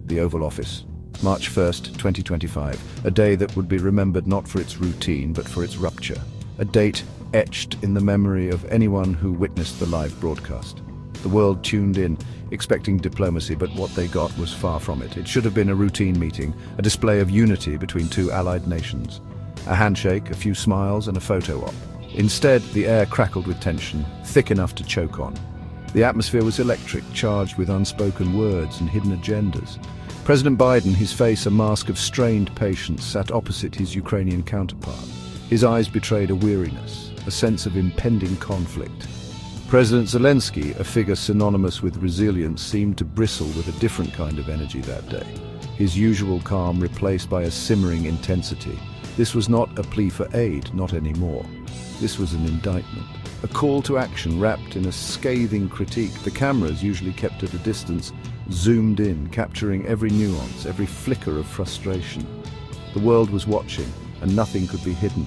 the Oval Office. March 1st, 2025, a day that would be remembered not for its routine but for its rupture. A date etched in the memory of anyone who witnessed the live broadcast. The world tuned in, expecting diplomacy, but what they got was far from it. It should have been a routine meeting, a display of unity between two allied nations. A handshake, a few smiles, and a photo op. Instead, the air crackled with tension, thick enough to choke on. The atmosphere was electric, charged with unspoken words and hidden agendas. President Biden, his face a mask of strained patience, sat opposite his Ukrainian counterpart. His eyes betrayed a weariness, a sense of impending conflict. President Zelensky, a figure synonymous with resilience, seemed to bristle with a different kind of energy that day. His usual calm replaced by a simmering intensity. This was not a plea for aid, not anymore. This was an indictment. A call to action wrapped in a scathing critique. The cameras, usually kept at a distance, zoomed in, capturing every nuance, every flicker of frustration. The world was watching, and nothing could be hidden.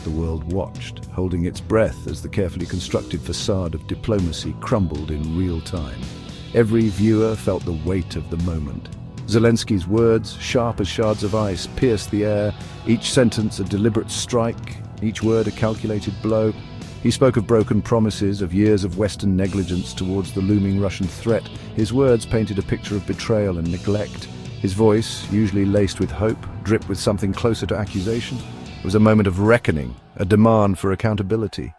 The world watched, holding its breath as the carefully constructed facade of diplomacy crumbled in real time. Every viewer felt the weight of the moment. Zelensky's words, sharp as shards of ice, pierced the air, each sentence a deliberate strike, each word a calculated blow. He spoke of broken promises, of years of Western negligence towards the looming Russian threat. His words painted a picture of betrayal and neglect. His voice, usually laced with hope, dripped with something closer to accusation. It was a moment of reckoning, a demand for accountability.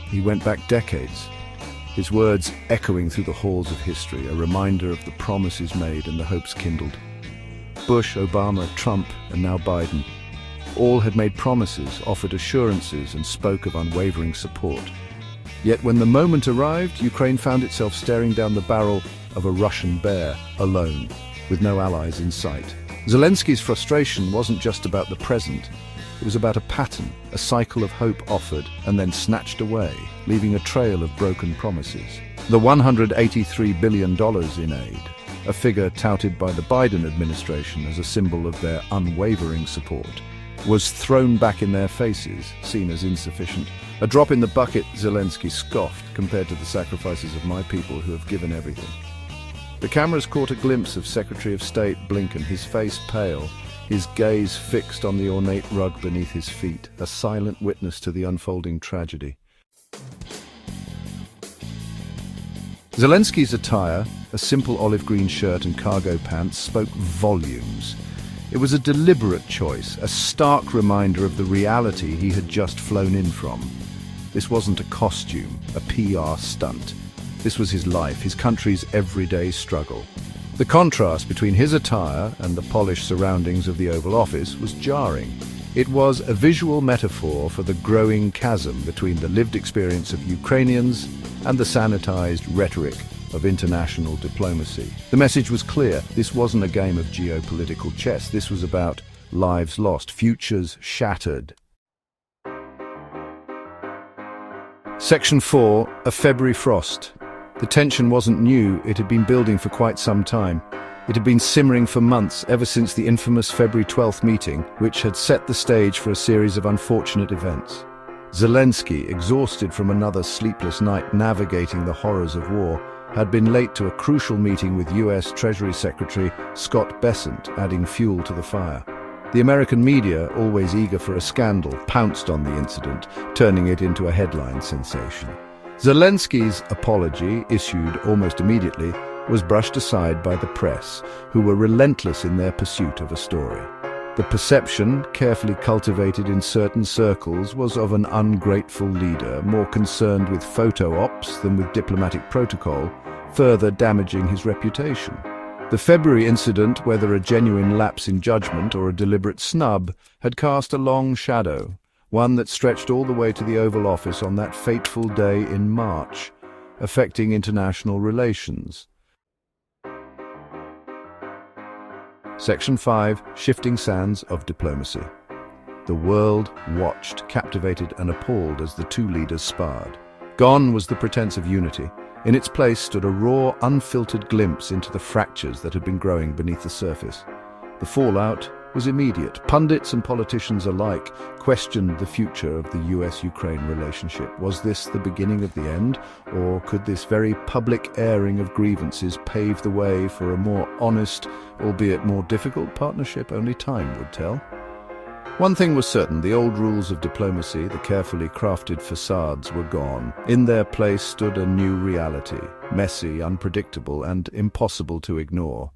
He went back decades, his words echoing through the halls of history, a reminder of the promises made and the hopes kindled. Bush, Obama, Trump, and now Biden. All had made promises, offered assurances, and spoke of unwavering support. Yet when the moment arrived, Ukraine found itself staring down the barrel of a Russian bear, alone, with no allies in sight. Zelensky's frustration wasn't just about the present. It was about a pattern, a cycle of hope offered and then snatched away, leaving a trail of broken promises. The $183 billion in aid, a figure touted by the Biden administration as a symbol of their unwavering support, was thrown back in their faces, seen as insufficient. A drop in the bucket, Zelensky scoffed, compared to the sacrifices of my people who have given everything. The cameras caught a glimpse of Secretary of State Blinken, his face pale, his gaze fixed on the ornate rug beneath his feet, a silent witness to the unfolding tragedy. Zelensky's attire, a simple olive green shirt and cargo pants, spoke volumes. It was a deliberate choice, a stark reminder of the reality he had just flown in from. This wasn't a costume, a PR stunt. This was his life, his country's everyday struggle. The contrast between his attire and the polished surroundings of the Oval Office was jarring. It was a visual metaphor for the growing chasm between the lived experience of Ukrainians and the sanitized rhetoric of international diplomacy. The message was clear. This wasn't a game of geopolitical chess. This was about lives lost, futures shattered. Section 4, A February Frost. The tension wasn't new. It had been building for quite some time. It had been simmering for months, ever since the infamous February 12th meeting, which had set the stage for a series of unfortunate events. Zelensky, exhausted from another sleepless night navigating the horrors of war, had been late to a crucial meeting with U.S. Treasury Secretary Scott Bessent, adding fuel to the fire. The American media, always eager for a scandal, pounced on the incident, turning it into a headline sensation. Zelensky's apology, issued almost immediately, was brushed aside by the press, who were relentless in their pursuit of a story. The perception, carefully cultivated in certain circles, was of an ungrateful leader, more concerned with photo ops than with diplomatic protocol, further damaging his reputation. The February incident, whether a genuine lapse in judgment or a deliberate snub, had cast a long shadow, one that stretched all the way to the Oval Office on that fateful day in March, affecting international relations. Section 5, Shifting Sands of Diplomacy. The world watched, captivated and appalled as the two leaders sparred. Gone was the pretense of unity. In its place stood a raw, unfiltered glimpse into the fractures that had been growing beneath the surface. The fallout was immediate. Pundits and politicians alike questioned the future of the US-Ukraine relationship. Was this the beginning of the end, or could this very public airing of grievances pave the way for a more honest, albeit more difficult partnership? Only time would tell. One thing was certain: the old rules of diplomacy, the carefully crafted facades, were gone. In their place stood a new reality, messy, unpredictable, and impossible to ignore.